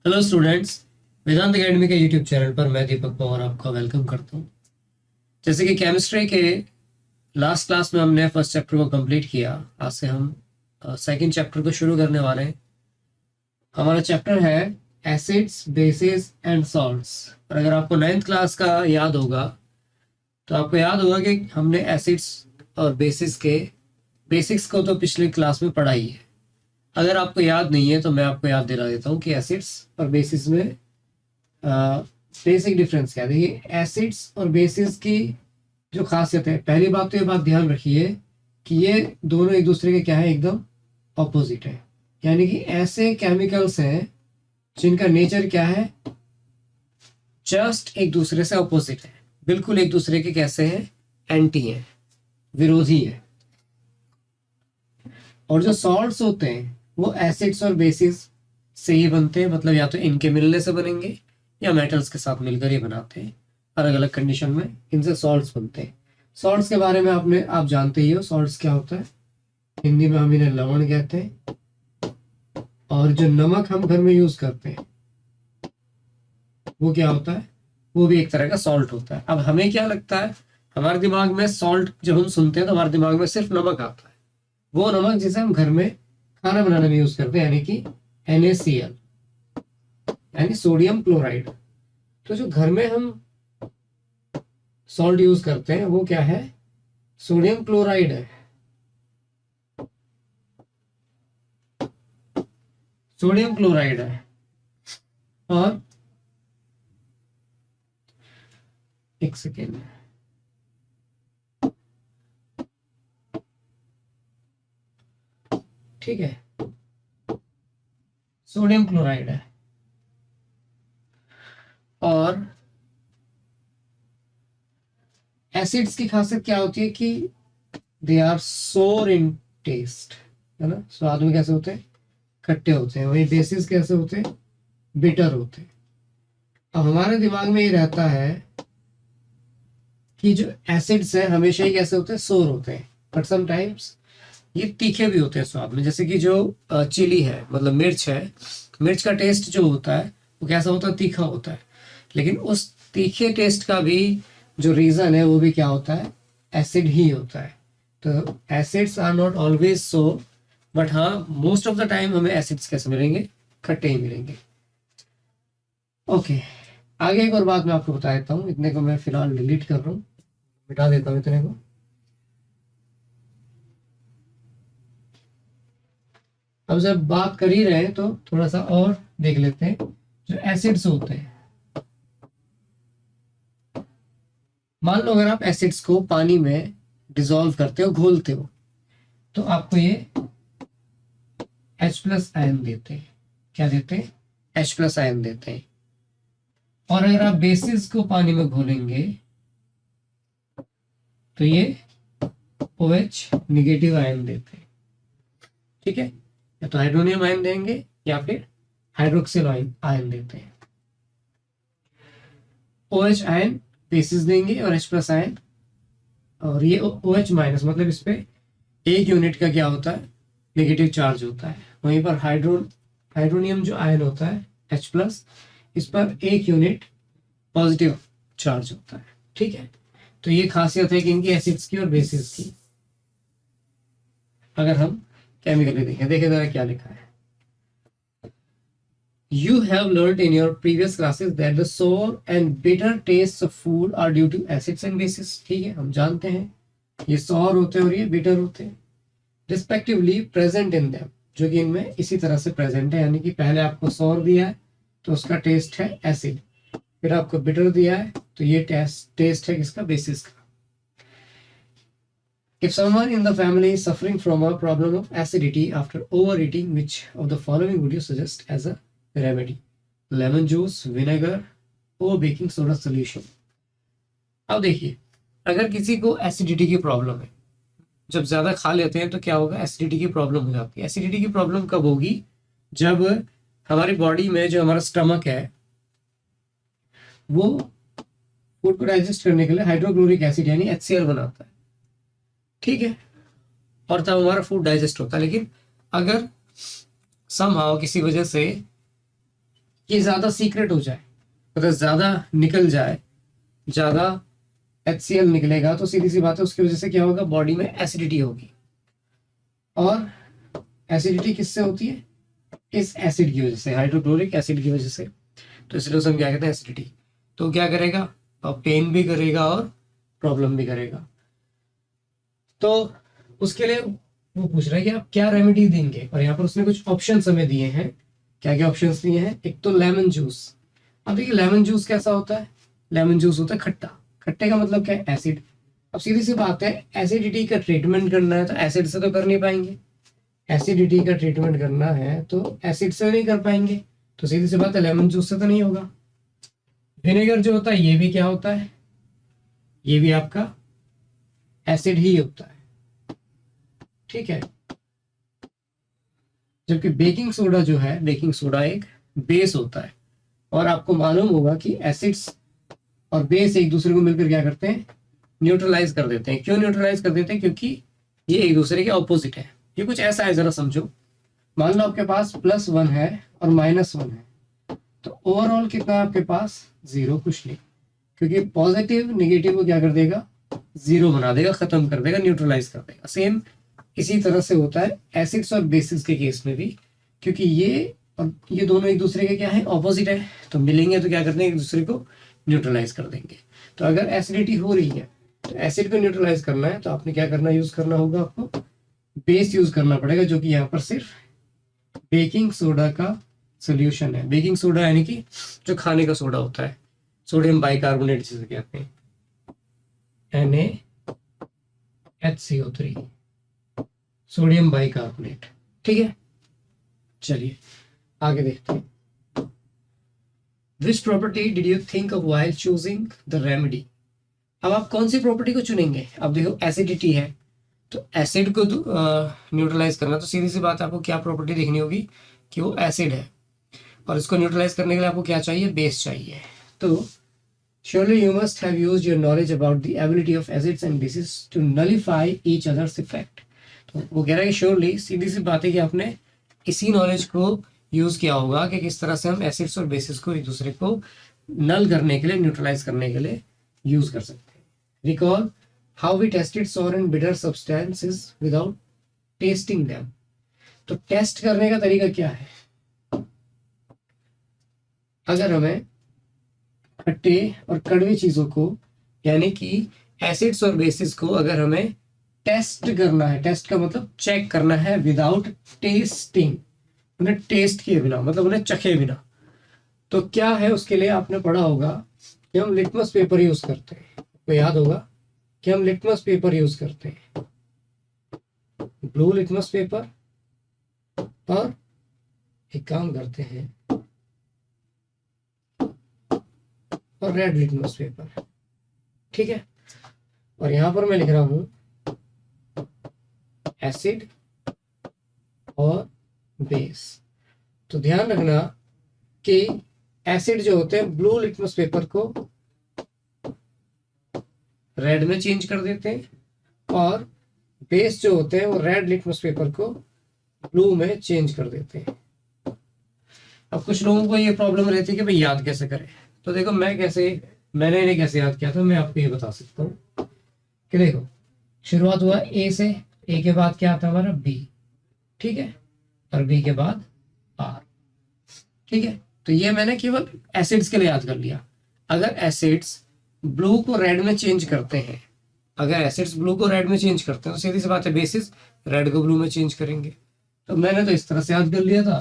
Hello students, वेदांत academy के YouTube channel पर मैं दीपक पवार आपका वेलकम करता हूँ। जैसे कि केमिस्ट्री के लास्ट क्लास में हमने फर्स्ट चैप्टर को कंप्लीट किया, आज से हम सेकंड चैप्टर को शुरू करने वाले हैं। हमारा चैप्टर है एसिड्स, बेसिस एंड सॉल्ट्स। और अगर आपको नाइन्थ क्लास का याद होगा तो आपको याद होगा कि हमने एसिड्स और बेसिस के बेसिक्स को तो पिछले क्लास में पढ़ा ही है। अगर आपको याद नहीं है तो मैं आपको याद दिला देता हूँ कि एसिड्स और बेसिस में बेसिक डिफरेंस क्या है। देखिए, एसिड्स और बेसिस की जो खासियत है, पहली बात तो ये बात ध्यान रखिए कि ये दोनों एक दूसरे के क्या है, एकदम ऑपोजिट है। यानी कि ऐसे केमिकल्स हैं जिनका नेचर क्या है, जस्ट एक दूसरे से ऑपोजिट है, बिल्कुल एक दूसरे के कैसे हैं, एंटी हैं, विरोधी है। और जो सॉल्ट्स होते हैं वो एसिड्स और बेसिस से ही बनते हैं, मतलब या तो इनके मिलने से बनेंगे या मेटल्स के साथ मिलकर ये बनाते हैं। अलग अलग कंडीशन में इनसे सॉल्ट्स बनते हैं। सॉल्ट्स के बारे में आप जानते ही हो, सॉल्ट्स क्या होता है। हिंदी में हम इन्हें लवण कहते हैं। और जो नमक हम घर में यूज करते हैं वो क्या होता है, वो भी एक तरह का सॉल्ट होता है। अब हमें क्या लगता है, हमारे दिमाग में सॉल्ट जब हम सुनते हैं तो हमारे दिमाग में सिर्फ नमक आता है, वो नमक जिसे हम घर में खाना बनाने में यूज करते हैं, यानी कि NaCl, यानी सोडियम क्लोराइड। तो जो घर में हम सॉल्ट यूज करते हैं वो क्या है, सोडियम क्लोराइड है। सोडियम क्लोराइड है। और एक सेकेंड, ठीक है, सोडियम क्लोराइड है। और एसिड्स की खासियत क्या होती है कि दे आर सोर इन टेस्ट, है ना। स्वाद में कैसे होते हैं, खट्टे होते हैं। वही बेसिस कैसे होते हैं, बिटर होते हैं। अब हमारे दिमाग में ये रहता है कि जो एसिड्स हैं हमेशा ही कैसे होते हैं, सोर होते हैं, बट समटाइम्स ये तीखे भी होते हैं स्वाद में। जैसे कि जो चिली है, मतलब मिर्च है, मिर्च का टेस्ट जो होता है वो कैसा होता है, तीखा होता है। लेकिन उस तीखे टेस्ट का भी जो रीजन है वो भी क्या होता है, एसिड ही होता है। तो acids are not always so, but हाँ, मोस्ट ऑफ द टाइम हमें एसिड्स कैसे मिलेंगे, खट्टे ही मिलेंगे। ओके, आगे एक और बात मैं आपको बता देता हूँ। इतने को मैं फिलहाल डिलीट कर रहा हूँ, मिटा देता हूँ इतने को। अब जब बात कर ही रहे हैं तो थोड़ा सा और देख लेते हैं। जो एसिड्स होते हैं, मान लो अगर आप एसिड्स को पानी में डिसॉल्व करते हो, घोलते हो, तो आपको ये H+ आयन देते हैं। क्या देते हैं, H+ आयन देते हैं। और अगर आप बेसिस को पानी में घोलेंगे तो ये OH निगेटिव आयन देते हैं। ठीक है, या तो हाइड्रोनियम आयन देंगे या फिर हाइड्रोक्सिल आयन देते हैं। OH आयन बेसिस देंगे और H+ आयन, और ये OH माइनस, मतलब इस पे एक यूनिट का क्या होता है, नेगेटिव चार्ज होता है। वहीं पर हाइड्रोनियम जो आयन होता है H+, इस पर एक यूनिट पॉजिटिव चार्ज होता है। ठीक है, तो ये खासियत है कि इनकी एसिड्स की और बेसिस की। अगर हम केमिकली देखें, देखे जरा क्या लिखा है। You have learned in your previous classes that the sour and bitter tastes of food are due to acids and bases। ठीक है, हम जानते हैं ये sour होते हैं और ये bitter होते हैं, respectively present in them, जो कि इनमें इसी तरह से प्रेजेंट है। यानी कि पहले आपको sour दिया है तो उसका टेस्ट है एसिड, फिर आपको बिटर दिया है तो ये टेस्ट है किसका, बेसिस का। If someone in the family is suffering from a problem of acidity after overeating, which of the following would you suggest as a remedy? Lemon juice, vinegar और बेकिंग सोडा सोल्यूशन। अब देखिए, अगर किसी को acidity की problem है, जब ज्यादा खा लेते हैं तो क्या होगा, एसिडिटी की प्रॉब्लम हो जाती है। एसिडिटी की प्रॉब्लम कब होगी, जब हमारी बॉडी में जो हमारा स्टमक है वो फूड को डाइजेस्ट करने के लिए हाइड्रोक्लोरिक एसिड यानी HCl बनाता है। ठीक है, और तब हमारा फूड डाइजेस्ट होता है। लेकिन अगर समहाउ किसी वजह से कि ज्यादा सीक्रेट हो जाए, मतलब ज्यादा निकल जाए, ज्यादा HCl निकलेगा तो सीधी सी बात है उसकी वजह से क्या होगा, बॉडी में एसिडिटी होगी। और एसिडिटी किससे होती है, इस एसिड की वजह से, हाइड्रोक्लोरिक एसिड की वजह से। तो इसलिए उसे हम क्या कहते हैं, एसिडिटी। तो क्या करेगा, पेन भी करेगा और प्रॉब्लम भी करेगा। तो उसके लिए वो पूछ रहा है कि आप क्या रेमेडी देंगे, और यहाँ पर उसने कुछ ऑप्शंस हमें दिए हैं। क्या क्या ऑप्शंस दिए हैं, एक तो लेमन जूस। अब देखिए लेमन जूस कैसा होता है, लेमन जूस होता है खट्टा। खट्टे का मतलब क्या है, एसिड। अब सीधी सी बात है, एसिडिटी का ट्रीटमेंट करना है तो एसिड से तो कर नहीं पाएंगे, एसिडिटी का ट्रीटमेंट करना है तो एसिड से नहीं कर पाएंगे, तो सीधी सी बात है लेमन जूस से तो नहीं होगा। विनेगर जो होता है ये भी क्या होता है, ये भी आपका एसिड ही होता है, ठीक है। जबकि बेकिंग सोडा जो है, बेकिंग सोडा एक बेस होता है, और आपको मालूम होगा कि एसिड्स और बेस एक दूसरे को मिलकर क्या करते हैं, न्यूट्रलाइज कर देते हैं। क्यों न्यूट्रलाइज कर देते हैं, क्योंकि ये एक दूसरे के ऑपोजिट है। ये कुछ ऐसा है, जरा समझो। मान लो आपके पास +1 है और -1 है, तो ओवरऑल कितना है आपके पास, 0, कुछ नहीं, क्योंकि पॉजिटिव निगेटिव को क्या कर देगा, 0 बना देगा, खत्म कर देगा, न्यूट्रलाइज कर देगा। सेम इसी तरह से होता है एसिड्स और बेसिस के केस में भी, क्योंकि ये और ये दोनों एक दूसरे के क्या है, ऑपोजिट है, तो मिलेंगे तो क्या करते हैं, एक दूसरे को न्यूट्रलाइज कर देंगे। तो अगर एसिडिटी हो रही है तो एसिड को न्यूट्रलाइज करना है तो आपने क्या करना, यूज करना होगा, आपको बेस यूज करना पड़ेगा, जो कि यहाँ पर सिर्फ बेकिंग सोडा का सोल्यूशन है। बेकिंग सोडा यानी कि जो खाने का सोडा होता है, सोडियम बाइकार्बोनेट जिसे कहते हैं, NaHCO3, सोडियम बाइकार्बोनेट, ठीक है। चलिए आगे देखते हैं। Which property did you think of while choosing the remedy. अब आप कौन सी प्रॉपर्टी को चुनेंगे, अब देखो एसिडिटी है तो एसिड को न्यूट्रलाइज करना, तो सीधी सी बात है आपको क्या प्रॉपर्टी देखनी होगी कि वो एसिड है, और इसको न्यूट्रलाइज करने के लिए आपको क्या चाहिए, बेस चाहिए। तो surely you must have used your knowledge about the ability of acids and bases to nullify each other's effect। तो वो कह रहा है कि surely, सीधी सी बात है कि आपने इसी नॉलेज को यूज किया होगा कि किस तरह से हम एसिड्स और बेसिस को एक दूसरे को नल करने के लिए, न्यूट्रलाइज करने के लिए यूज कर सकते हैं। Recall how we tested sour and bitter substances without tasting them। तो टेस्ट करने का तरीका क्या है, अगर हमें खट्टे और कड़वी चीजों को, यानी कि एसिड्स और बेसिस को अगर हमें टेस्ट करना है, टेस्ट का मतलब चेक करना है, विदाउट टेस्टिंग, उन्हें टेस्ट किए बिना, मतलब उन्हें चखे बिना, तो क्या है, उसके लिए आपने पढ़ा होगा कि हम लिटमस पेपर यूज करते हैं। तो याद होगा कि हम लिटमस पेपर यूज करते हैं, ब्लू लिटमस पेपर, और एक काम करते हैं, और रेड लिटमस पेपर, ठीक है। और यहां पर मैं लिख रहा हूं एसिड और बेस। तो ध्यान रखना कि एसिड जो होते हैं ब्लू लिटमस पेपर को रेड में चेंज कर देते हैं, और बेस जो होते हैं वो रेड लिटमस पेपर को ब्लू में चेंज कर देते हैं। अब कुछ लोगों को ये प्रॉब्लम रहती है कि भाई याद कैसे करें। तो देखो मैंने इन्हें कैसे याद किया था, मैं आपको ये बता सकता हूँ कि देखो शुरुआत हुआ ए से, ए के बाद क्या आता है हमारा बी, ठीक है, और बी के बाद आर, ठीक है। तो ये मैंने केवल एसिड्स के लिए याद कर लिया। अगर एसिड्स ब्लू को रेड में चेंज करते हैं, अगर एसिड्स ब्लू को रेड में चेंज करते हैं तो सीधी सी बात है बेसिस रेड को ब्लू में चेंज करेंगे। तो मैंने तो इस तरह से याद कर लिया था।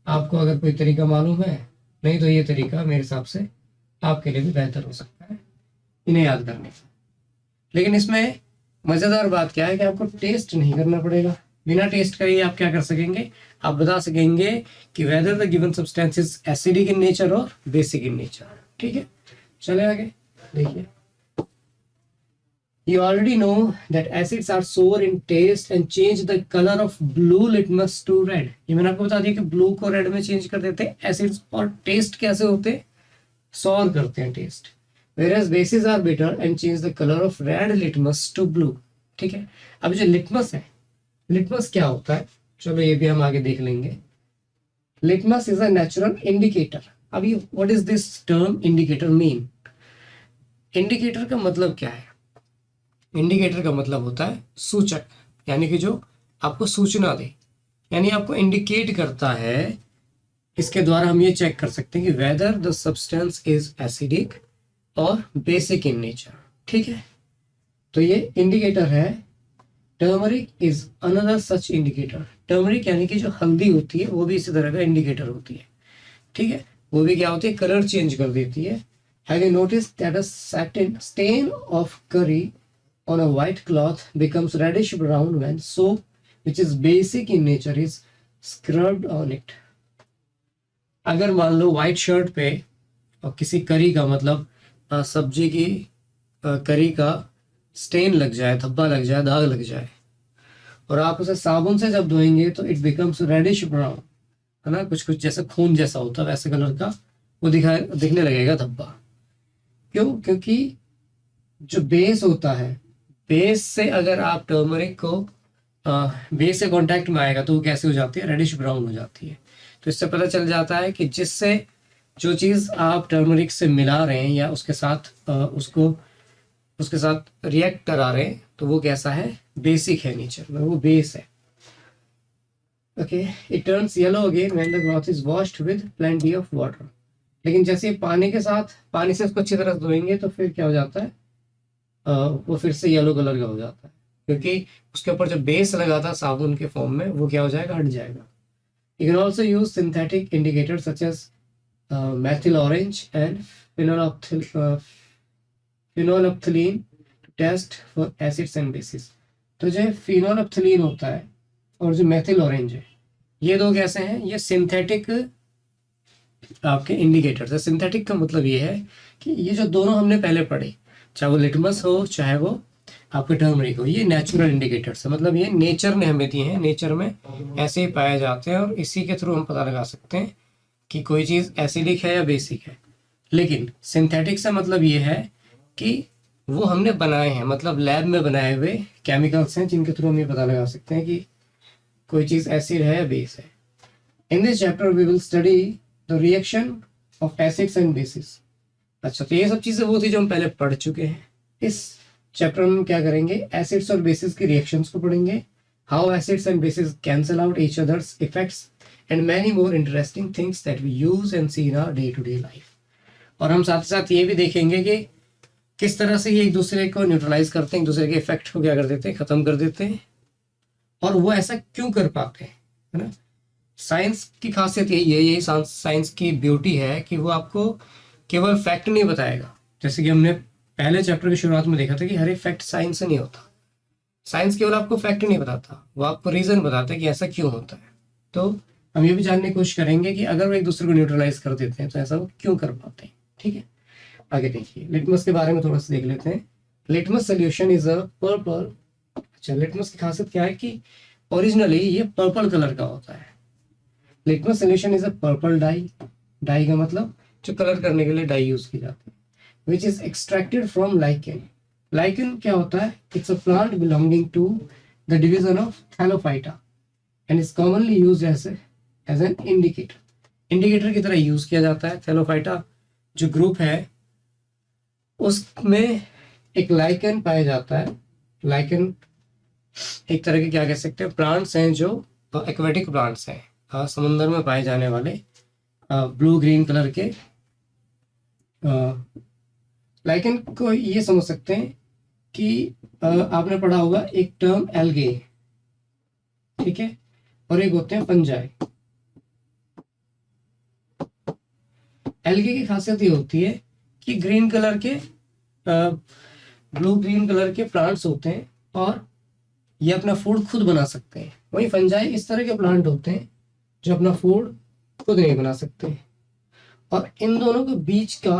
आपको अगर कोई तरीका मालूम है, नहीं तो ये तरीका मेरे हिसाब से आपके लिए भी बेहतर हो सकता है इन्हें याद करने का। लेकिन इसमें मजेदार बात क्या है कि आपको टेस्ट नहीं करना पड़ेगा। बिना टेस्ट करे आप क्या कर सकेंगे, आप बता सकेंगे कि whether the given substance is acidic in nature और बेसिक इन नेचर, ठीक है। चले आगे देखिए। You already know that acids are sour in taste and change the color of blue litmus to red। ये मैंने आपको बता दिया कि ब्लू को रेड में चेंज कर देते हैं एसिड्स, और टेस्ट कैसे होते हैं, सॉर करते हैं test. Whereas bases are bitter and change the color of red litmus to blue, ठीक है। अब जो लिटमस है, लिटमस क्या होता है, चलो ये भी हम आगे देख लेंगे। Litmus is a natural indicator. अभी what is this term indicator mean? Indicator का मतलब क्या है? इंडिकेटर का मतलब होता है सूचक, यानी कि जो आपको सूचना दे, यानी आपको इंडिकेट करता है। इसके द्वारा हम ये चेक कर सकते हैं कि whether the substance is acidic और बेसिक इन नेचर। ठीक है, तो ये इंडिकेटर है। Turmeric is another such indicator. Turmeric यानी कि जो हल्दी होती है वो भी इसी तरह का इंडिकेटर होती है। ठीक है, वो भी क्या होती है, कलर चेंज कर देती है। Have you notice that a certain stain of curry on a white cloth becomes reddish brown when soap, which is basic in nature, is scrubbed on it? अगर मान लो व्हाइट शर्ट पे और किसी करी का मतलब सब्जी की करी का स्टेन लग जाए, धब्बा लग जाए, दाग लग जाए, और आप उसे साबुन से जब धोएंगे तो इट बिकम्स रेडिश ब्राउन, है ना, कुछ कुछ जैसे खून जैसा होता है वैसे कलर का वो दिखने लगेगा धब्बा। क्यों? क्योंकि जो बेस होता है, बेस से अगर आप टर्मरिक को बेस से कांटेक्ट में आएगा तो वो कैसे हो जाती है, रेडिश ब्राउन हो जाती है। तो इससे पता चल जाता है कि जिससे जो चीज़ आप टर्मरिक से मिला रहे हैं या उसके साथ उसके साथ रिएक्ट करा रहे हैं तो वो कैसा है, बेसिक है नेचर में, वो बेस है। Okay, it turns yellow again when the cloth is washed with plenty of water. लेकिन जैसे पानी के साथ, पानी से उसको अच्छी तरह धोएंगे तो फिर क्या हो जाता है, वो फिर से येलो कलर का हो जाता है, क्योंकि उसके ऊपर जो बेस लगा था साबुन के फॉर्म में वो क्या हो जाएगा, हट जाएगा। You can also use synthetic indicator such as methyl orange and phenolphthalein to test for acids and bases। तो जो phenolphthalein होता है और जो methyl orange है, ये दो कैसे हैं, ये सिंथेटिक आपके इंडिकेटर्स है। सिंथेटिक का मतलब ये है कि ये जो दोनों हमने पहले पढ़े, चाहे वो लिटमस हो चाहे वो आपके टर्मरिक हो, ये नेचुरल इंडिकेटर्स है, मतलब ये नेचर ने हमें दिए हैं, नेचर में ऐसे ही पाए जाते हैं और इसी के थ्रू हम पता लगा सकते हैं कि कोई चीज़ एसिडिक है या बेसिक है। लेकिन सिंथेटिक से मतलब ये है कि वो हमने बनाए हैं, मतलब लैब में बनाए हुए केमिकल्स हैं जिनके थ्रू हम ये पता लगा सकते हैं कि कोई चीज़ एसिड है या बेस है। In this chapter we will study the reaction of acids and bases. अच्छा, तो ये सब चीज़ें वो थी जो हम पहले पढ़ चुके हैं। इस चैप्टर में हम क्या करेंगे, एसिड्स और बेसिस की रिएक्शंस को पढ़ेंगे, how acids and bases cancel out each others effects and many more interesting things that we use and see in our day to day life. और हम साथ साथ ये भी देखेंगे कि किस तरह से ये एक दूसरे को न्यूट्रलाइज करते हैं, एक दूसरे के इफेक्ट को क्या कर देते हैं, खत्म कर देते हैं, और वो ऐसा क्यों कर पाते हैं, है ना। साइंस की खासियत यही साइंस की ब्यूटी है कि वो आपको केवल फैक्ट नहीं बताएगा, जैसे कि हमने पहले चैप्टर की शुरुआत में देखा था कि हर एक फैक्ट साइंस से नहीं होता। साइंस केवल आपको फैक्ट नहीं बताता, वो आपको रीजन बताता है कि ऐसा क्यों होता है। तो हम ये भी जानने की कोशिश करेंगे कि अगर वो एक दूसरे को न्यूट्रलाइज कर देते हैं तो ऐसा वो क्यों कर पाते हैं। ठीक है, आगे देखिए, लिटमस के बारे में थोड़ा सा देख लेते हैं। Litmus solution is a purple. अच्छा, लिटमस की खासियत क्या है कि ओरिजिनली ये पर्पल कलर का होता है। Litmus solution is a purple dye. Dye का मतलब जो कलर करने के लिए डाई यूज की जाती है, which is extracted from lichen. Lichen क्या होता है, it's a plant belonging to the division of thallophyta and is commonly use as an indicator. Indicator की तरह यूज किया जाता है। थैलोफाइटा जो ग्रुप है उसमें एक लाइकेन पाया जाता है। लाइकेन एक तरह के क्या कह सकते हैं, प्लांट्स हैं जो एक्वेटिक प्लांट्स हैं, समुद्र में पाए जाने वाले ब्लू ग्रीन कलर के। लाइकेन को ये समझ सकते हैं कि आपने पढ़ा होगा एक टर्म एल्गे, ठीक है, और एक होते हैं फंजाई। एल्गे की खासियत ये होती है कि ग्रीन कलर के ब्लू ग्रीन कलर के प्लांट्स होते हैं और ये अपना फूड खुद बना सकते हैं। वही फंजाई इस तरह के प्लांट होते हैं जो अपना फूड खुद नहीं बना सकते, और इन दोनों के बीच का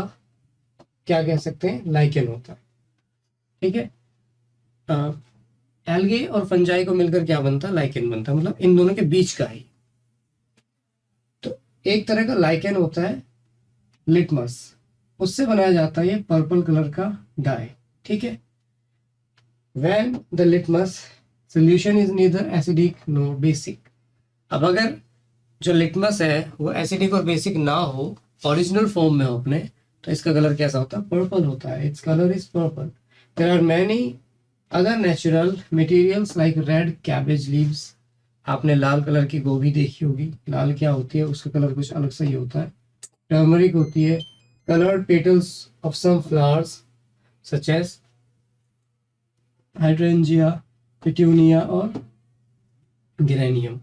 क्या कह सकते हैं, लाइकेन होता है। ठीक है, एल्गे और फंजाई को मिलकर क्या बनता है, लाइकेन बनता है, मतलब इन दोनों के बीच का ही। तो एक तरह का लाइकेन होता है लिटमस, उससे बनाया जाता है ये पर्पल कलर का डाई। ठीक है, when the litmus solution is neither acidic no basic. अब अगर जो लिटमस है वो एसिडिक और बेसिक ना हो ओरिजिनल फॉर्म में हो अपने, तो इसका कलर कैसा होता है? पर्पल होता है। Its colour is purple. There are many other natural materials like red cabbage leaves. आपने लाल कलर की गोभी देखी होगी। लाल क्या होती है? उसका कलर कुछ अलग सा ही होता है। टर्मरिक होती है। Coloured petals of some flowers such as hydrangea, petunia और गिरेनियम।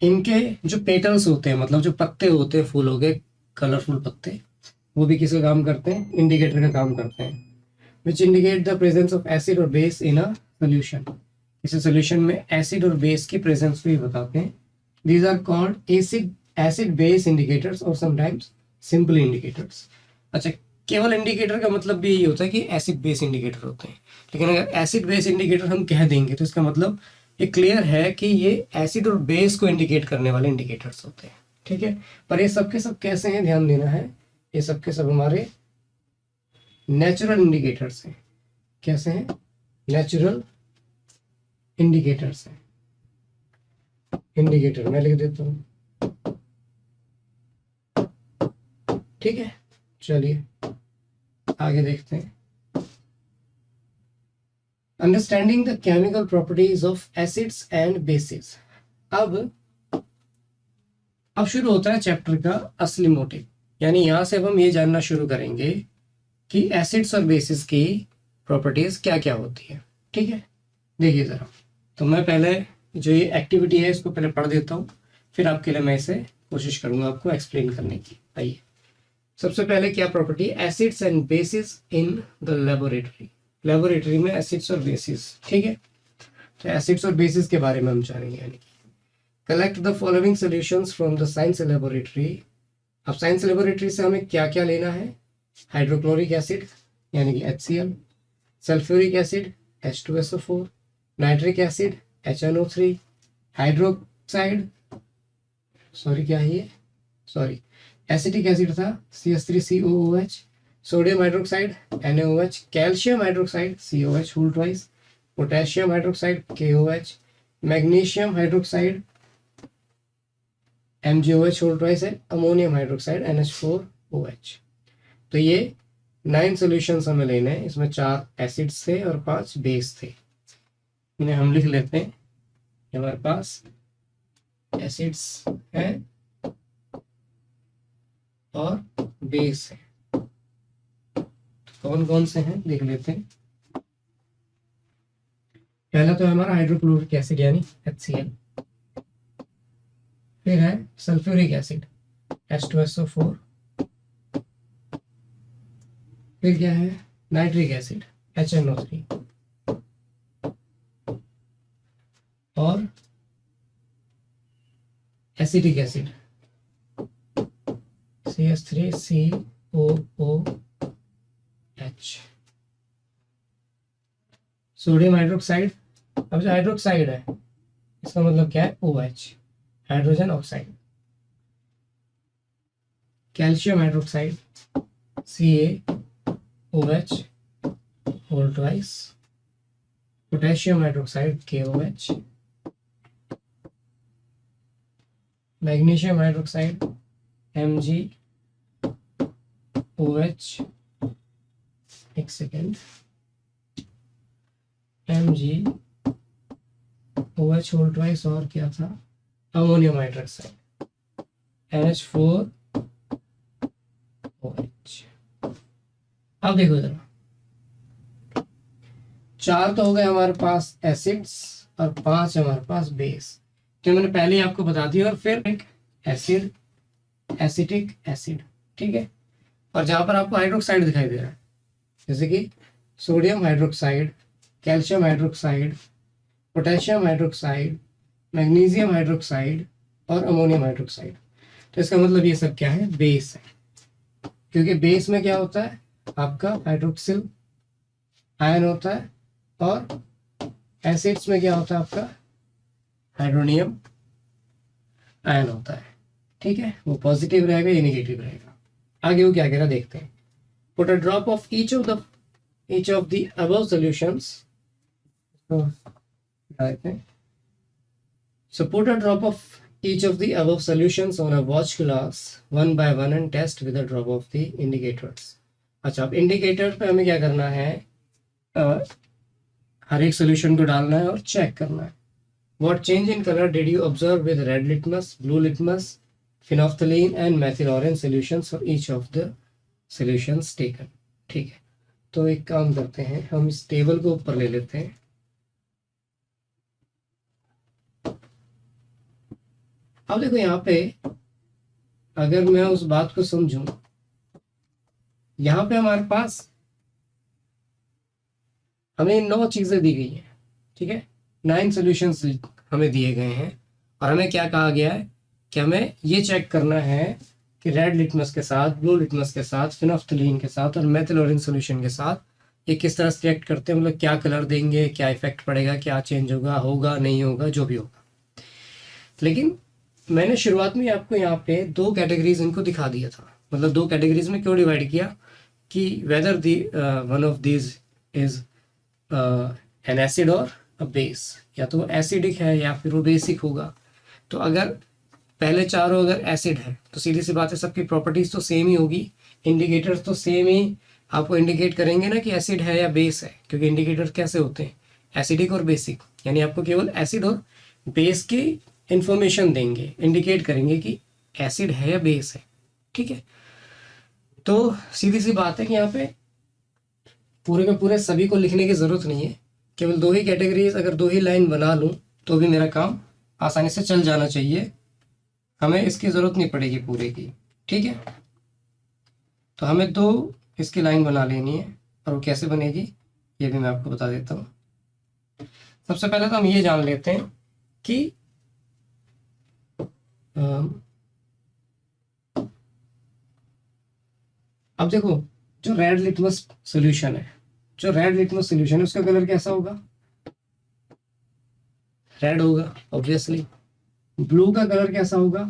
इनके जो पेटल्स होते हैं, मतलब जो पत्ते होते हैं फूलों के, कलरफुल पत्ते, वो भी किसका काम करते हैं? इंडिकेटर का काम करते हैं। Which indicate the presence of acid और बेस इन अ सोल्यूशन। किसी सोल्यूशन में एसिड और बेस की प्रेजेंस को ही बताते हैं। These are called acid base indicators और समटाइम्स सिंपल इंडिकेटर्स। अच्छा, केवल इंडिकेटर का मतलब भी यही होता है कि एसिड बेस इंडिकेटर होते हैं, लेकिन अगर एसिड बेस इंडिकेटर हम कह देंगे तो इसका मतलब ये क्लियर है कि ये एसिड और बेस को इंडिकेट करने वाले इंडिकेटर्स होते हैं। ठीक है, पर ये सब के सब कैसे हैं, ध्यान देना है। ये सब के सब हमारे नेचुरल इंडिकेटर्स हैं। कैसे हैं? नेचुरल इंडिकेटर्स हैं। इंडिकेटर मैं लिख देता हूँ। ठीक है, चलिए आगे देखते हैं। Understanding the chemical properties of acids and bases. अब शुरू होता है चैप्टर का असली मोटिव, यानी यहां से अब हम ये जानना शुरू करेंगे कि एसिड्स और बेसिस की प्रॉपर्टीज क्या क्या होती है। ठीक है, देखिए जरा, तो मैं पहले जो ये एक्टिविटी है इसको पहले पढ़ देता हूँ, फिर आपके लिए मैं इसे कोशिश करूंगा आपको एक्सप्लेन करने की। आइए, सबसे पहले क्या property? Acids and basis in the laboratory. Laboratory में एसिड्स और बेसिस। ठीक है, तो एसिड्स और बेसिस के बारे में हम जानेंगे। यानी कि collect the following solutions from the science laboratory. अब साइंस लेबोरेटरी से हमें क्या क्या लेना है? हाइड्रोक्लोरिक एसिड यानी कि HCl, sulphuric acid H2SO4, nitric acid HNO3, hydroxide क्या है ये? एसिटिक एसिड था CS3COOH, sodium hydroxide NaOH, calcium hydroxide COH whole twice, potassium hydroxide KOH, magnesium hydroxide MgOH whole twice है, अमोनियम हाइड्रोक्साइड NH4OH। तो ये 9 solutions हमें लेने हैं। इसमें 4 एसिड्स थे और 5 बेस थे। इन्हें हम लिख लेते हैं। हमारे पास एसिड्स हैं और बेस है। तो कौन कौन से हैं देख लेते हैं। पहला तो हमारा हाइड्रोक्लोरिक एसिड यानी HCl, फिर है सल्फ्यूरिक एसिड H2SO4, फिर क्या है? नाइट्रिक एसिड HNO3, और acetic acid CS3COOH, sodium hydroxide. अब जो हाइड्रोक्साइड है इसका मतलब क्या है? OH, hydrogen oxide. Calcium hydroxide CaOH whole twice, potassium hydroxide KOH, magnesium hydroxide MgOH, एक सेकेंड, MgOH होल ट्वाइस, और क्या था? Ammonium hydroxide NH4OH। अब देखो जरा, 4 तो हो गए हमारे पास एसिड्स और 5 हमारे पास बेस, जो मैंने पहले ही आपको बता दिया। और फिर एक एसिड, एसिटिक एसिड। ठीक है, और जहां पर आपको हाइड्रोक्साइड दिखाई दे रहा है, जैसे कि sodium hydroxide, calcium hydroxide, potassium hydroxide, magnesium hydroxide और अमोनियम हाइड्रोक्साइड, तो इसका मतलब ये सब क्या है? बेस है। क्योंकि बेस में क्या होता है? आपका हाइड्रोक्सिल आयन होता है, और एसिड्स में क्या होता है? आपका हाइड्रोनियम आयन होता है। ठीक है, वो पॉजिटिव रहेगा या नेगेटिव रहेगा। आगे वो क्या कह रहा देखते हैं। Put a drop of each of the above solutions. So put a drop of each of the above solutions on a watch glass one by one and test with a drop of the indicators. अच्छा, अब indicator पे हमें क्या करना है, हर एक solution को डालना है और चेक करना है. What change in color did you observe with red litmus, blue litmus, phenolphthalein and methyl orange solutions for each of the solutions taken? ठीक है, तो एक काम करते हैं, हम इस टेबल को ऊपर ले लेते हैं. अब देखो यहाँ पे अगर मैं उस बात को समझूं, यहाँ पे हमारे पास हमें 9 चीजें दी गई हैं. ठीक है, 9 सॉल्यूशंस हमें दिए गए हैं और हमें क्या कहा गया है कि हमें ये चेक करना है कि रेड लिटमस के साथ, ब्लू लिटमस के साथ, फिनोफ्थलीन के साथ और मेथिल ऑरेंज सॉल्यूशन के साथ ये किस तरह से रिएक्ट करते हैं, मतलब क्या कलर देंगे, क्या इफेक्ट पड़ेगा, क्या चेंज होगा, होगा नहीं होगा, जो भी होगा. लेकिन मैंने शुरुआत में आपको यहाँ पे 2 कैटेगरीज इनको दिखा दिया था. मतलब 2 कैटेगरीज में क्यों डिवाइड किया कि weather the one of these is an acid और अ बेस, या तो वो एसिडिक है या फिर वो बेसिक होगा. तो अगर पहले चारों अगर एसिड है तो सीधी सी बात है सबकी प्रॉपर्टीज तो सेम ही होगी, इंडिकेटर्स तो सेम ही आपको इंडिकेट करेंगे ना कि एसिड है या बेस है, क्योंकि इंडिकेटर्स कैसे होते हैं, एसिडिक और बेसिक, यानी आपको केवल एसिड और बेस की इंफॉर्मेशन देंगे, इंडिकेट करेंगे कि एसिड है या बेस है. ठीक है, तो सीधी सी बात है कि यहाँ पे पूरे के पूरे सभी को लिखने की ज़रूरत नहीं है, केवल 2 ही कैटेगरीज, अगर 2 ही लाइन बना लूँ तो भी मेरा काम आसानी से चल जाना चाहिए, हमें इसकी ज़रूरत नहीं पड़ेगी पूरे की. ठीक है, तो हमें 2 इसकी लाइन बना लेनी है और वो कैसे बनेगी ये भी मैं आपको बता देता हूँ. सबसे पहले तो हम ये जान लेते हैं कि अब देखो जो रेड लिटमस सॉल्यूशन है, जो रेड लिटमस सॉल्यूशन है उसका कलर कैसा होगा, रेड होगा ऑब्वियसली. ब्लू का कलर कैसा होगा,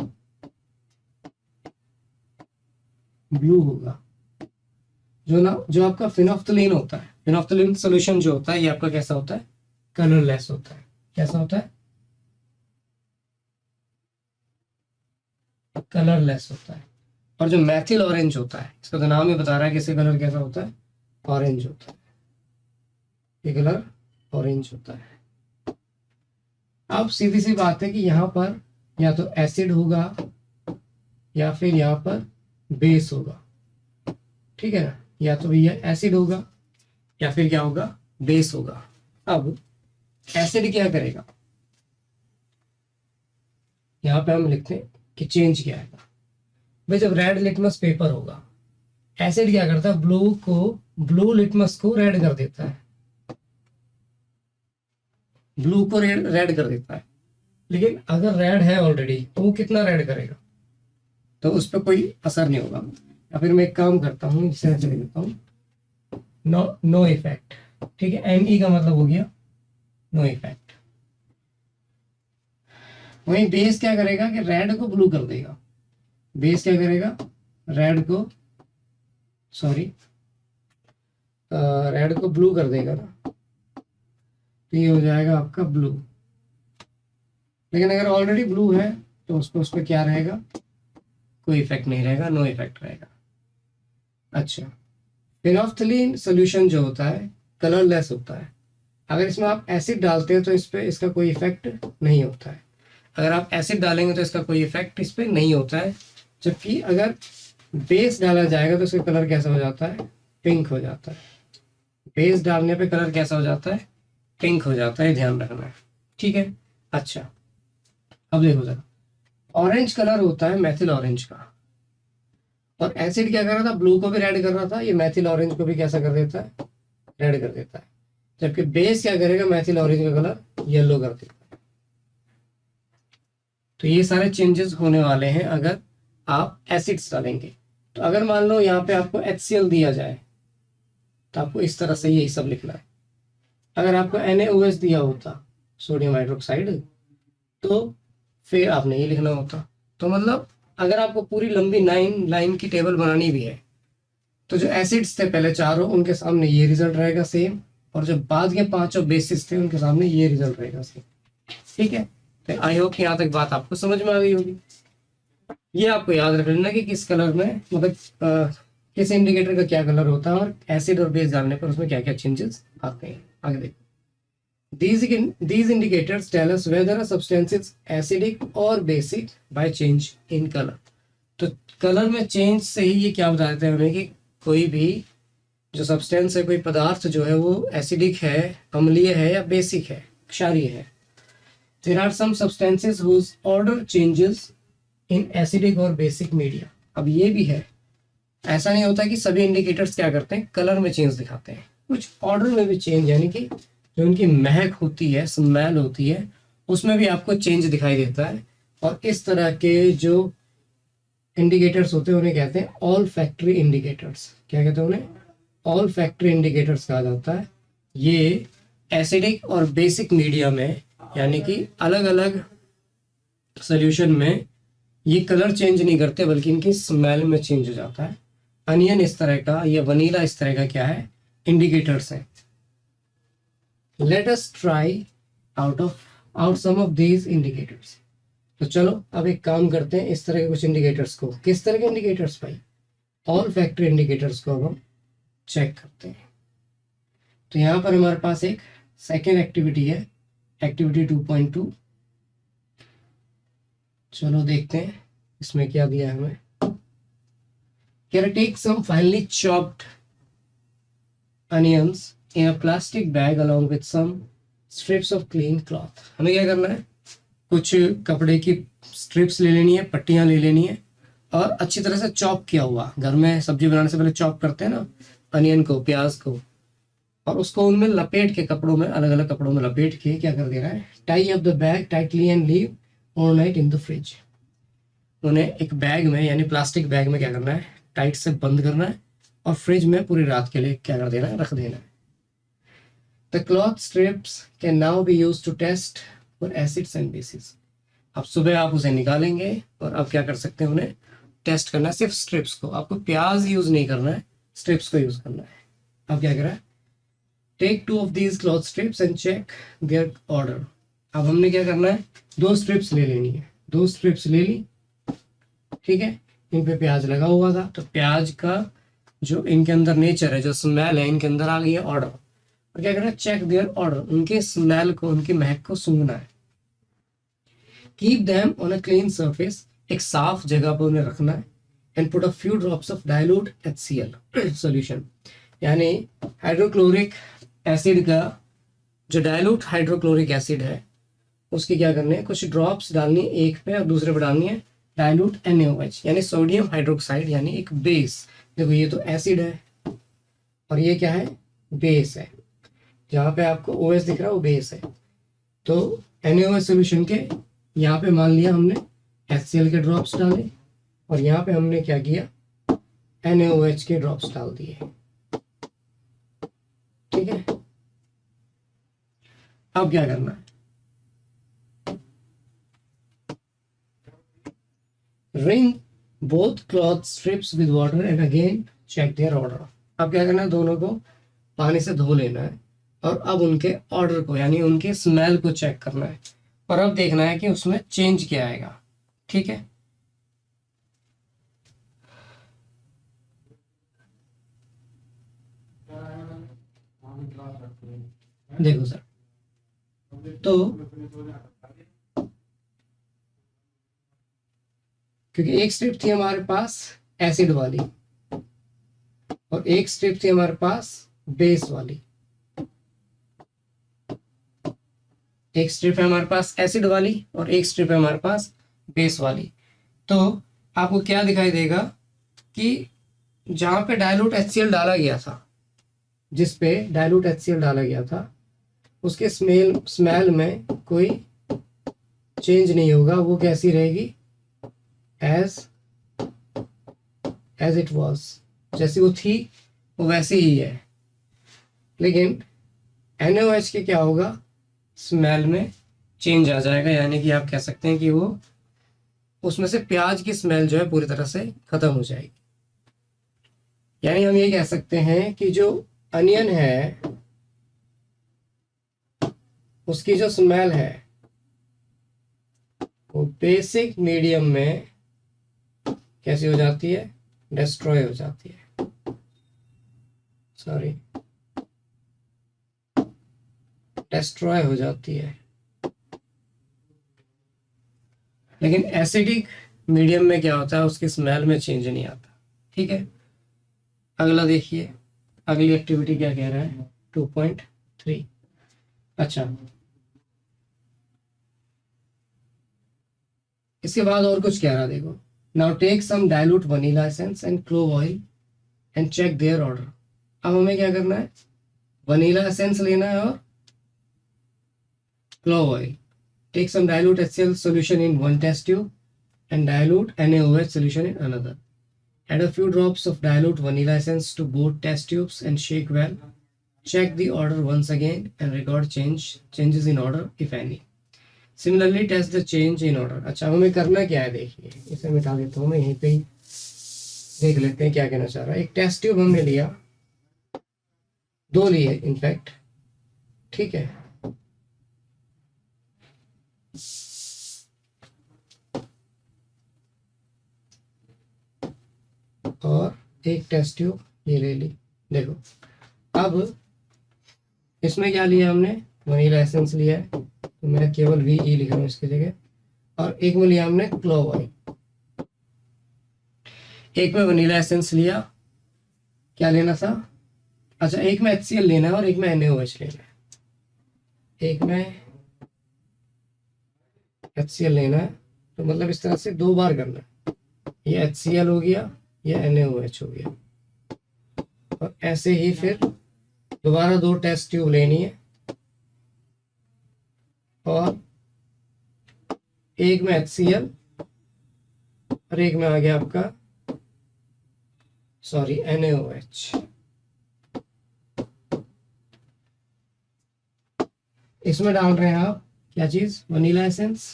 ब्लू होगा. जो आपका फिनोफ्थलीन होता है, फिनोफ्थलीन सॉल्यूशन जो होता है ये आपका कैसा होता है, कलरलेस होता है. कैसा होता है, कलरलेस होता है. और जो मैथिल ऑरेंज होता है, इसका तो नाम ही बता रहा है कि इसका कलर कैसा होता है, ऑरेंज होता है. ये कलर ऑरेंज होता है. अब सीधी सी बात है कि यहाँ पर या तो एसिड होगा या फिर यहाँ पर बेस होगा. ठीक है ना, या तो भैया एसिड होगा या फिर क्या होगा, बेस होगा. अब एसिड क्या करेगा, यहाँ पे हम लिखते हैं कि चेंज क्या आएगा. भाई जब रेड लिटमस पेपर होगा, एसिड क्या करता है, ब्लू लिटमस को रेड कर देता है, ब्लू को रेड कर देता है. लेकिन अगर रेड है ऑलरेडी तो वो कितना रेड करेगा, तो उस पर कोई असर नहीं होगा. या फिर मैं एक काम करता हूँ, इसे ऐसे लिख देता हूँ, नो इफेक्ट. ठीक है, NE का मतलब हो गया नो इफेक्ट. वहीं बेस क्या करेगा कि रेड को ब्लू कर देगा. बेस क्या करेगा, रेड को ब्लू कर देगा ना, तो ये हो जाएगा आपका ब्लू. लेकिन अगर ऑलरेडी ब्लू है तो उस पर क्या रहेगा, कोई इफेक्ट नहीं रहेगा, नो इफेक्ट रहेगा. अच्छा, फिनोफ्थलीन सोल्यूशन जो होता है कलरलेस होता है. अगर इसमें आप एसिड डालते हैं तो इस पे इसका कोई इफेक्ट नहीं होता है. अगर आप एसिड डालेंगे तो इसका कोई इफेक्ट इस पे नहीं होता है. जबकि अगर बेस डाला जाएगा तो इसका कलर कैसा हो जाता है, पिंक हो जाता है. बेस डालने पे कलर कैसा हो जाता है, पिंक हो जाता है, ध्यान रखना है. ठीक है, अच्छा अब देखो जरा, ऑरेंज कलर होता है मैथिल ऑरेंज का, और एसिड क्या कर रहा था, ब्लू को भी रेड कर रहा था, ये मैथिल ऑरेंज को भी कैसा कर देता है, रेड कर देता है. जबकि बेस क्या करेगा, मैथिल ऑरेंज का कलर येलो कर देता है. तो ये सारे चेंजेस होने वाले हैं अगर आप एसिड्स डालेंगे. तो अगर मान लो यहाँ पे आपको HCl दिया जाए तो आपको इस तरह से यही सब लिखना है. अगर आपको NaOH दिया होता, सोडियम हाइड्रोक्साइड, तो फिर आपने ये लिखना होता. तो मतलब अगर आपको पूरी लंबी 9 लाइन की टेबल बनानी भी है तो जो एसिड्स थे पहले चारों, उनके सामने ये रिजल्ट रहेगा सेम, और जो बाद के 5 बेसिस थे उनके सामने ये रिजल्ट रहेगा सेम. ठीक है, तो आई होप यहाँ तक बात आपको समझ में आ गई होगी। ये आपको याद रख लेना कि किस कलर में मतलब किस इंडिकेटर का क्या कलर होता है और एसिड और बेस डालने पर उसमें क्या क्या चेंजेस आते हैं। आगे देखो, these indicators tell us whether a substance is acidic or basic by change in color। तो कलर में चेंज से ही ये क्या बता देते हैं हमें कि कोई भी जो सब्सटेंस है, कोई पदार्थ जो है वो एसिडिक है, अम्लीय है या बेसिक है, क्षारीय है। There are some substances whose order changes in acidic और basic media। अब ये भी है, ऐसा नहीं होता कि सभी इंडिकेटर्स क्या करते हैं कलर में चेंज दिखाते हैं, कुछ ऑर्डर में भी चेंज, यानी कि जो उनकी महक होती है, स्मेल होती है, उसमें भी आपको चेंज दिखाई देता है। और इस तरह के जो इंडिकेटर्स होते हैं उन्हें कहते हैं ऑल फैक्ट्री इंडिकेटर्स। क्या कहते हैं उन्हें? ऑल फैक्ट्री इंडिकेटर्स कहा जाता है। ये एसिडिक और बेसिक मीडिया में, यानी कि अलग अलग सोल्यूशन में ये कलर चेंज नहीं करते बल्कि इनकी स्मेल में चेंज हो जाता है। अनियन इस तरह का या वनीला इस तरह का क्या है, इंडिकेटर्स हैं। Let us try out some of these indicators. तो चलो अब एक काम करते हैं, इस तरह के कुछ इंडिकेटर्स को, किस तरह के इंडिकेटर्स भाई, ऑल फैक्ट्री इंडिकेटर्स को अब हम चेक करते हैं। तो यहाँ पर हमारे पास एक सेकेंड एक्टिविटी है, एक्टिविटी 2.2। चलो देखते हैं इसमें क्या दिया है हमें। Here take some finely chopped onions in a plastic bag along with some strips of clean cloth। हमें क्या करना है, कुछ कपड़े की स्ट्रिप्स ले लेनी है, पट्टियां ले लेनी है और अच्छी तरह से चॉप किया हुआ, घर में सब्जी बनाने से पहले चॉप करते हैं ना अनियन को, प्याज को, और उसको उनमें लपेट के कपड़ों में, अलग अलग कपड़ों में लपेट के क्या कर देना है, tie up the bag tightly and leave overnight in the fridge. उन्हें एक बैग में, यानी प्लास्टिक बैग में क्या करना है, टाइट से बंद करना है और फ्रिज में पूरी रात के लिए क्या कर देना है, रख देना है। The cloth strips can now be used to test for acids and bases. अब सुबह आप उसे निकालेंगे और अब क्या कर सकते हैं, उन्हें टेस्ट करना है, सिर्फ स्ट्रिप्स को। आपको प्याज यूज नहीं करना है, स्ट्रिप्स को यूज करना है। अब क्या करा, take 2 of these cloth strips and check their order. अब हमने क्या करना है, 2 स्ट्रिप्स ले लेनी है, 2 स्ट्रिप्स ले ली, ठीक है, इन पे प्याज लगा हुआ था, तो प्याज का जो इनके अंदर नेचर है, जो स्मेल है, इनके अंदर आ गई है ऑर्डर। और क्या करना है, चेक देयर ऑर्डर, उनके स्मेल को, उनकी महक को सूंघना है। Keep them on a clean surface, एक साफ जगह पर उन्हें रखना है। And put a few drops of dilute HCl solution, यानी हाइड्रोक्लोरिक एसिड का जो डाइल्यूट हाइड्रोक्लोरिक एसिड है उसकी क्या करनी है, कुछ ड्रॉप्स डालनी है एक पे और दूसरे पे डालनी है डाइल्यूट NaOH, यानी सोडियम हाइड्रोक्साइड, यानी एक बेस। देखो ये तो एसिड है और ये क्या है, बेस है। जहाँ पे आपको OH दिख रहा है वो बेस है। तो NaOH सोल्यूशन के यहाँ पे मान लिया हमने HCl के ड्रॉप्स डाले और यहाँ पे हमने क्या किया, NaOH के ड्रॉप्स डाल दिए, ठीक है। अब क्या करना है, wring both cloth strips with water and again check their order। अब क्या करना है, दोनों को पानी से धो लेना है और अब उनके ऑर्डर को, यानी उनके स्मेल को चेक करना है और अब देखना है कि उसमें चेंज क्या आएगा, ठीक है। देखो सर, तो क्योंकि एक स्ट्रिप थी हमारे पास एसिड वाली और एक स्ट्रिप थी हमारे पास बेस वाली, एक स्ट्रिप है हमारे पास एसिड वाली और एक स्ट्रिप है हमारे पास बेस वाली। तो आपको क्या दिखाई देगा कि जहां पे डाइल्यूट HCl डाला गया था, जिस पे डाइल्यूट HCl डाला गया था, उसके स्मेल में कोई चेंज नहीं होगा, वो कैसी रहेगी, एज इट वॉज, जैसी वो थी वो वैसी ही है। लेकिन NaOH के क्या होगा, स्मेल में चेंज आ जाएगा, यानी कि आप कह सकते हैं कि वो उसमें से प्याज की स्मेल जो है पूरी तरह से खत्म हो जाएगी। यानी हम ये कह सकते हैं कि जो अनियन है उसकी जो स्मेल है वो बेसिक मीडियम में कैसी हो जाती है, डिस्ट्रॉय हो जाती है, सॉरी डिस्ट्रॉय हो जाती है। लेकिन एसिडिक मीडियम में क्या होता है, उसकी स्मेल में चेंज नहीं आता। ठीक है, अगला देखिए, अगली एक्टिविटी क्या कह रहा है, 2.3। अच्छा, इसके बाद और कुछ कह रहा, देखो, now take some dilute vanilla essence and clove oil and check their order. अब हमें क्या करना है, वनीला एसेंस लेना है और clove oil. Take some dilute HCl solution in one test tube and dilute NaOH solution in another. Add a few drops of dilute vanilla essence to both test tubes and shake well. Check the order once again and record changes in order if any. Similarly, test the change in order. अच्छा, हमें करना क्या है, देखिए इसे मिटा देता हूँ मैं, यहीं पे ही देख लेते हैं क्या कहना चाह रहा है। एक टेस्ट ट्यूब हमने लिया, 2 लिए इनफैक्ट, ठीक है, और एक टेस्ट ट्यूब ये ले ली। देखो, अब इसमें क्या लिया हमने, वनीला एसेंस लिया है, तो मैं केवल VE लिख रहा हूँ इसकी जगह, और एक में लिया हमने क्लोव ऑयल। एक में वनीला एसेंस लिया, क्या लेना था, अच्छा एक में HCl लेना है और एक में NaOH लेना है। एक में HCl लेना है, तो मतलब इस तरह से 2 बार करना है, ये HCl हो गया, ये NaOH हो गया, और ऐसे ही फिर दोबारा 2 टेस्ट ट्यूब लेनी है, और एक में HCl और एक में आ गया आपका, सॉरी, NaOH। इसमें डाल रहे हैं आप क्या चीज, वनीला एसेंस,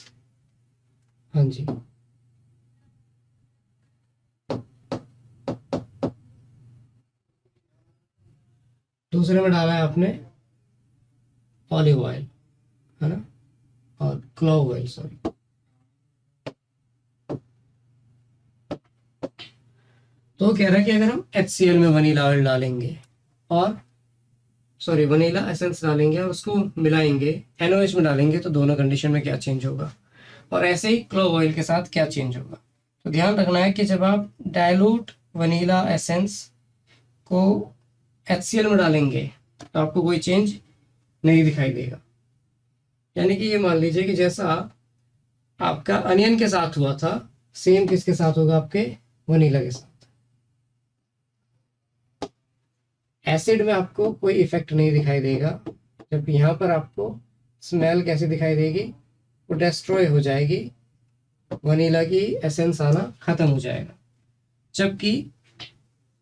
हाँ जी, दूसरे में डाला है आपने ऑलिव ऑयल, है ना, और क्लोव ऑयल, सॉरी। तो कह रहा है कि अगर हम HCl में वनीला ऑयल डालेंगे और सॉरी वनीला एसेंस डालेंगे और उसको मिलाएंगे, NaOH में डालेंगे, तो दोनों कंडीशन में क्या चेंज होगा, और ऐसे ही क्लोव ऑयल के साथ क्या चेंज होगा। तो ध्यान रखना है कि जब आप डाइल्यूट वनीला एसेंस को HCl में डालेंगे तो आपको कोई चेंज नहीं दिखाई देगा। यानी कि ये मान लीजिए कि जैसा आपका अनियन के साथ हुआ था, सेम किसके साथ होगा, आपके वनीला के साथ। एसिड में आपको कोई इफेक्ट नहीं दिखाई देगा, जबकि यहाँ पर आपको स्मेल कैसे दिखाई देगी, वो डिस्ट्रॉय हो जाएगी, वनीला की एसेंस आना खत्म हो जाएगा। जबकि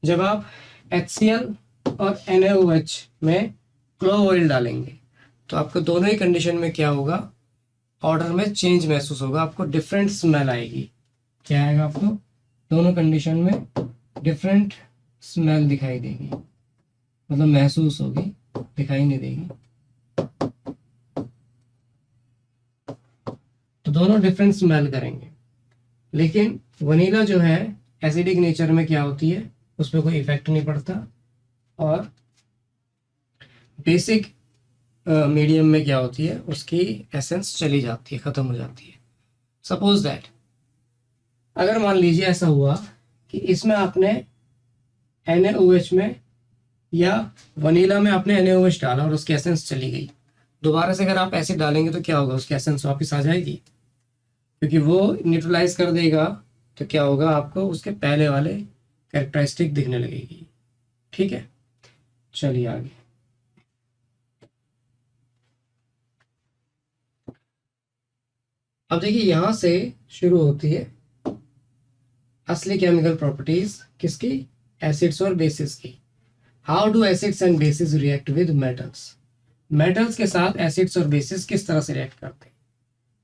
जब आप HCl और NaOH में क्लोव ऑयल डालेंगे तो आपको दोनों ही कंडीशन में क्या होगा, ऑर्डर में चेंज महसूस होगा, आपको डिफरेंट स्मेल आएगी। क्या आएगा, आपको दोनों कंडीशन में डिफरेंट स्मेल दिखाई देगी, मतलब महसूस होगी, दिखाई नहीं देगी। तो दोनों डिफरेंट स्मेल करेंगे। लेकिन वनीला जो है एसिडिक नेचर में क्या होती है, उस पर कोई इफेक्ट नहीं पड़ता, और बेसिक मीडियम में क्या होती है, उसकी एसेंस चली जाती है, खत्म हो जाती है। सपोज दैट अगर मान लीजिए ऐसा हुआ कि इसमें आपने NaOH में या वनीला में आपने NaOH डाला और उसकी एसेंस चली गई, दोबारा से अगर आप एसिड डालेंगे तो क्या होगा, उसकी एसेंस वापस आ जाएगी, क्योंकि वो न्यूट्रलाइज कर देगा। तो क्या होगा, आपको उसके पहले वाले कैरेक्टरिस्टिक दिखने लगेगी। ठीक है, चलिए आगे। अब देखिए, यहां से शुरू होती है असली केमिकल प्रॉपर्टीज किसकी, एसिड्स और बेसिस की। How do acids and basis react with metals, metals के साथ एसिड्स और बेसिस किस तरह से रिएक्ट करते हैं।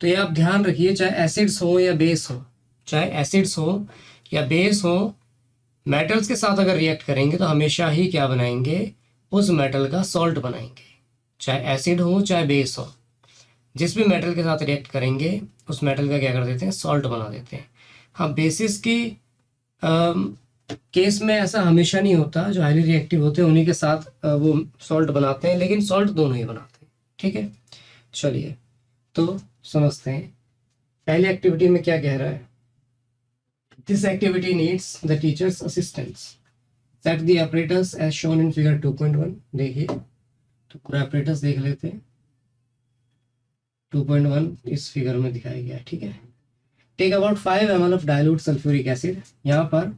तो ये आप ध्यान रखिए, चाहे एसिड्स हो या बेस हो, चाहे एसिड्स हो या बेस हो, मेटल्स के साथ अगर रिएक्ट करेंगे तो हमेशा ही क्या बनाएंगे, उस मेटल का सॉल्ट बनाएंगे, चाहे एसिड हो चाहे बेस हो। जिस भी मेटल के साथ रिएक्ट करेंगे उस मेटल का क्या कर देते हैं, सॉल्ट बना देते हैं। हाँ, बेसिस की केस में ऐसा हमेशा नहीं होता, जो हाईली रिएक्टिव होते हैं उन्हीं के साथ वो सॉल्ट बनाते हैं, लेकिन सॉल्ट दोनों ही बनाते हैं। ठीक है, चलिए तो समझते हैं पहली एक्टिविटी में क्या कह रहा है। This activity needs the teacher's assistance, set the operators as shown in figure 2.1। देखिए तो पूरा ऑपरेटर्स देख लेते हैं। 2.1 इस फिगर में दिखाया गया है। ठीक है, take about 5 ml of dilute sulphuric acid. यहाँ पर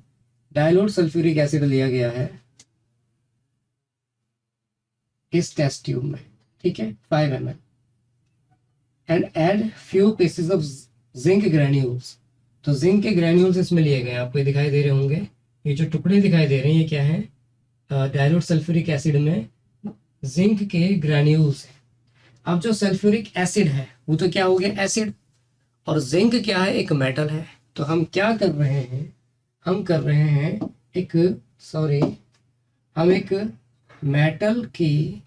डाइल्यूट सल्फ्यूरिक एसिड लिया गया है इस टेस्ट ट्यूब में। ठीक है, 5 ml and add few pieces of zinc granules. तो जिंक के ग्रैन्यूल्स इसमें लिए गए, आपको ये दिखाई दे रहे होंगे। ये जो टुकड़े दिखाई दे रहे हैं ये क्या है, डाइल्यूट सल्फ्यूरिक एसिड में जिंक के ग्रैन्यूल्स हैं। अब जो सल्फ्यूरिक एसिड है वो तो क्या हो गया, एसिड, और जिंक क्या है, एक मेटल है। तो हम क्या कर रहे हैं, हम कर रहे हैं हम एक मेटल की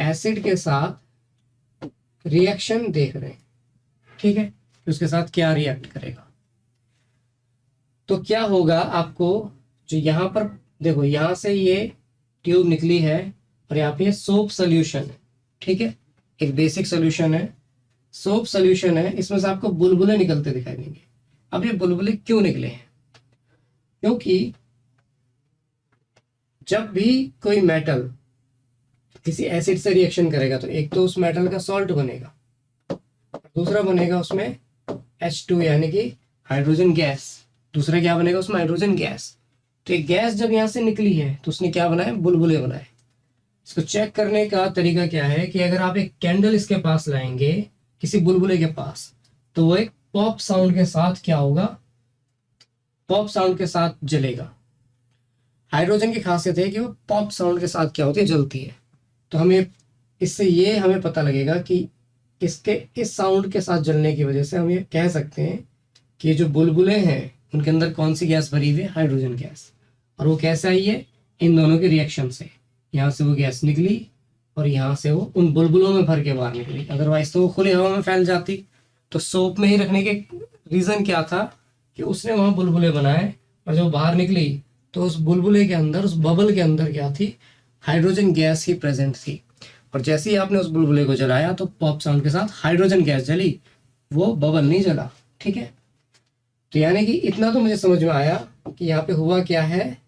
एसिड के साथ रिएक्शन देख रहे हैं। ठीक है, उसके साथ क्या रिएक्ट करेगा। तो क्या होगा, आपको जो यहाँ पर देखो, यहाँ से ये ट्यूब निकली है और यहाँ पे सोप सोल्यूशन है। ठीक है, एक बेसिक सोल्यूशन है, सोप सोल्यूशन है, इसमें से आपको बुलबुले निकलते दिखाई देंगे। अब ये बुलबुले क्यों निकले हैं, क्योंकि जब भी कोई मेटल किसी एसिड से रिएक्शन करेगा तो एक तो उस मेटल का सॉल्ट बनेगा, दूसरा बनेगा उसमें H2 यानी कि हाइड्रोजन गैस। दूसरा क्या बनेगा उसमें, हाइड्रोजन गैस। तो एक गैस जब यहाँ से निकली है तो उसने क्या बनाया, बुलबुले बनाए। इसको चेक करने का तरीका क्या है कि अगर आप एक कैंडल इसके पास लाएंगे किसी बुलबुले के पास, तो वो एक पॉप साउंड के साथ क्या होगा, पॉप साउंड के साथ जलेगा। हाइड्रोजन की खासियत है कि वो पॉप साउंड के साथ क्या होती है, जलती है। तो हमें इससे ये हमें पता लगेगा कि इसके इस साउंड के साथ जलने की वजह से हम ये कह सकते हैं कि ये जो बुलबुले हैं उनके अंदर कौन सी गैस भरी हुई है, हाइड्रोजन गैस। और वो कैसे आई है, इन दोनों के रिएक्शन से। यहाँ से वो गैस निकली और यहाँ से वो उन बुलबुलों में भर के बाहर निकली। अदरवाइज तो वो खुली हवा में फैल जाती। तो सोप में ही रखने के रीज़न क्या था कि उसने वहाँ बुलबुले बनाए, और जब बाहर निकली तो उस बुलबुले के अंदर, उस बबल के अंदर क्या थी, हाइड्रोजन गैस ही प्रेजेंट थी। और जैसे ही आपने उस बुलबुले को जलाया तो पॉप साउंड के साथ हाइड्रोजन गैस जली, वो बबल नहीं जला। ठीक है, तो यानी कि इतना तो मुझे समझ में आया कि यहाँ पे हुआ क्या है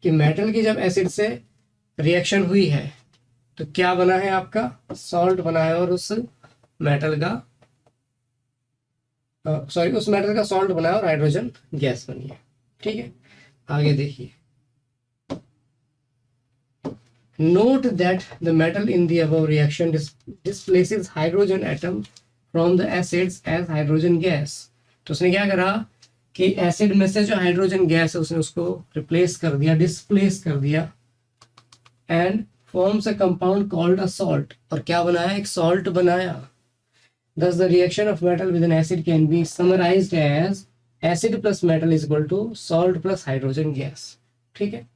कि मेटल की जब एसिड से रिएक्शन हुई है तो क्या बना है, आपका सॉल्ट बना है, और उस मेटल का सॉल्ट बना है और हाइड्रोजन गैस बनी है। ठीक है, आगे देखिए। Note that the metal in the above reaction displaces hydrogen atom from the acids as hydrogen gas। तो उसने क्या करा कि एसिड में से जो हाइड्रोजन गैस है उसने उसको रिप्लेस कर दिया, डिस्प्लेस कर दिया, and forms a compound called a salt. और क्या बनाया, एक सॉल्ट बनाया। Thus the reaction of metal with an acid can be summarized as acid plus metal is equal to salt plus hydrogen gas। ठीक है,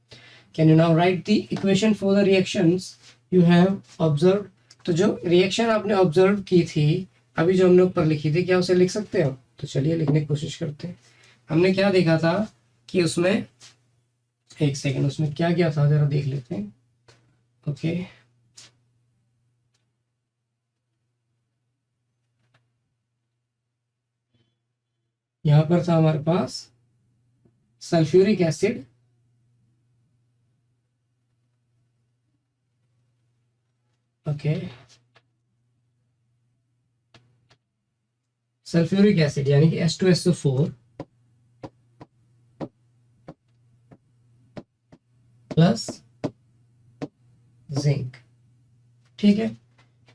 Can you now write the equation for the reactions you have observed? तो जो reaction आपने observe की थी अभी, जो हमने ऊपर लिखी थी, क्या उसे लिख सकते हो? तो चलिए लिखने की कोशिश करते हैं। हमने क्या देखा था कि उसमें, एक सेकंड, उसमें क्या क्या था जरा देख लेते हैं। ओके, यहाँ पर था हमारे पास sulphuric acid, okay, sulphuric acid यानी कि H2SO4 प्लस जिंक। ठीक है,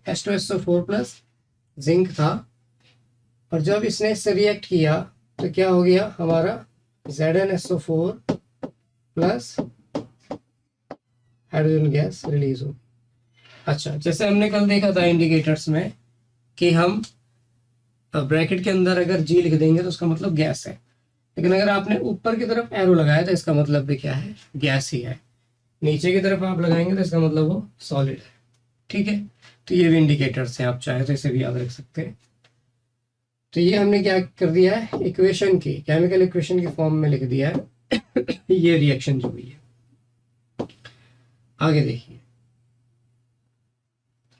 H2SO4 प्लस जिंक था, और जब इसने इससे रिएक्ट किया तो क्या हो गया, हमारा ZnSO4 plus hydrogen gas release हो। अच्छा, जैसे हमने कल देखा था इंडिकेटर्स में कि हम ब्रैकेट के अंदर अगर G लिख देंगे तो उसका मतलब गैस है, लेकिन अगर आपने ऊपर की तरफ एरो लगाया तो इसका मतलब भी क्या है, गैस ही है। नीचे की तरफ आप लगाएंगे तो इसका मतलब वो सॉलिड है। ठीक है, तो ये भी इंडिकेटर्स हैं, आप चाहे तो इसे भी याद रख सकते हैं। तो ये हमने क्या कर दिया है, इक्वेशन की, केमिकल इक्वेशन की फॉर्म में लिख दिया है ये रिएक्शन जो हुई है। आगे देखिए,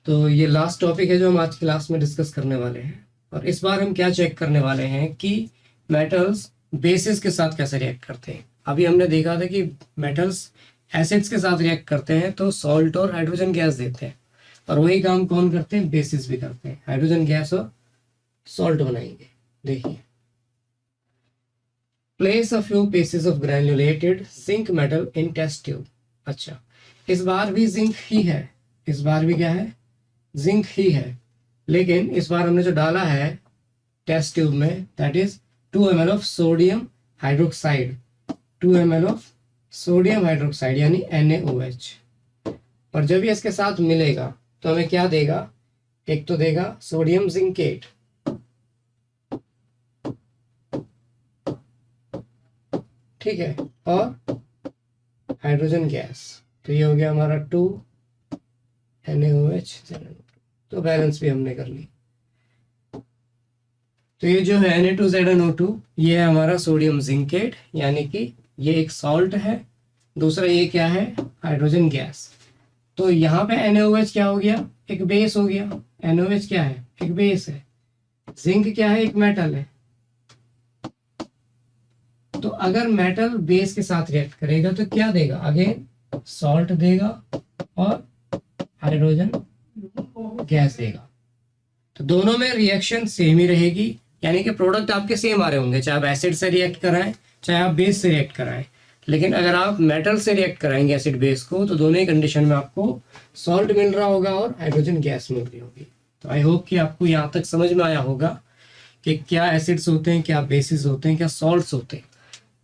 तो ये लास्ट टॉपिक है जो हम आज क्लास में डिस्कस करने वाले हैं, और इस बार हम क्या चेक करने वाले हैं कि मेटल्स बेसिस के साथ कैसे रिएक्ट करते हैं। अभी हमने देखा था कि मेटल्स एसिड्स के साथ रिएक्ट करते हैं तो सॉल्ट और हाइड्रोजन गैस देते हैं, और वही काम कौन करते हैं, बेसिस भी करते हैं, हाइड्रोजन गैस और सॉल्ट बनाएंगे। देखिए, place a few pieces of granulated zinc metal in test tube. अच्छा, इस बार भी जिंक ही है, इस बार भी क्या है, जिंक ही है, लेकिन इस बार हमने जो डाला है टेस्ट ट्यूब में, that is 2 ml of sodium hydroxide, 2 ml of sodium hydroxide यानी NaOH। और जब ये इसके साथ मिलेगा तो हमें क्या देगा, एक तो देगा सोडियम जिंकेट, ठीक है, और हाइड्रोजन गैस। तो ये हो गया हमारा 2 NaOH, तो बैलेंस भी हमने कर ली। तो ये जो है Na2ZnO2, ये है हमारा सोडियम जिंकेट, यानी कि ये एक सॉल्ट है, दूसरा ये क्या है, हाइड्रोजन गैस। तो यहाँ पे NaOH क्या हो गया, एक बेस हो गया। NaOH क्या है, एक बेस है। जिंक क्या है, एक मेटल है। तो अगर मेटल बेस के साथ रिएक्ट करेगा तो क्या देगा, अगेन सॉल्ट देगा और हाइड्रोजन गैस देगा। तो दोनों में रिएक्शन सेम ही रहेगी, यानी कि प्रोडक्ट आपके सेम आ रहे होंगे, चाहे आप एसिड से रिएक्ट कराएं चाहे आप बेस से रिएक्ट कराएं। लेकिन अगर आप मेटल से रिएक्ट कराएंगे एसिड बेस को, तो दोनों ही कंडीशन में आपको सॉल्ट मिल रहा होगा और हाइड्रोजन गैस मिल रही होगी। तो आई होप कि आपको यहाँ तक समझ में आया होगा कि क्या एसिड्स होते हैं, क्या बेसिस होते हैं, क्या सॉल्ट्स होते हैं,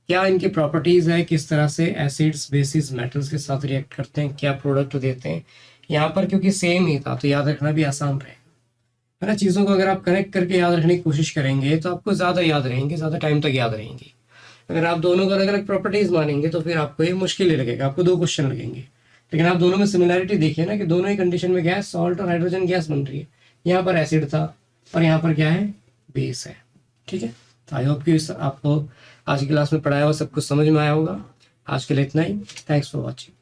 क्या इनकी प्रॉपर्टीज है, किस तरह से एसिड्स बेसिस मेटल्स के साथ रिएक्ट करते हैं, क्या प्रोडक्ट देते हैं। यहाँ पर क्योंकि सेम ही था तो याद रखना भी आसान रहेगा, है ना। चीज़ों को अगर आप कनेक्ट करके याद रखने की कोशिश करेंगे तो आपको ज़्यादा याद रहेंगे, ज़्यादा टाइम तक याद रहेंगे। अगर आप दोनों को अलग अलग प्रॉपर्टीज मानेंगे तो फिर आपको ये मुश्किल ही लगेगा, आपको 2 क्वेश्चन लगेंगे। लेकिन आप दोनों में सिमिलैरिटी देखिए ना, कि दोनों ही कंडीशन में गैस, सॉल्ट और हाइड्रोजन गैस बन रही है। यहाँ पर एसिड था और यहाँ पर क्या है, बेस है, ठीक है। तो आई होप कि आपको आज की क्लास में पढ़ाया हुआ सब कुछ समझ में आया होगा। आज के लिए इतना ही। Thanks for watching.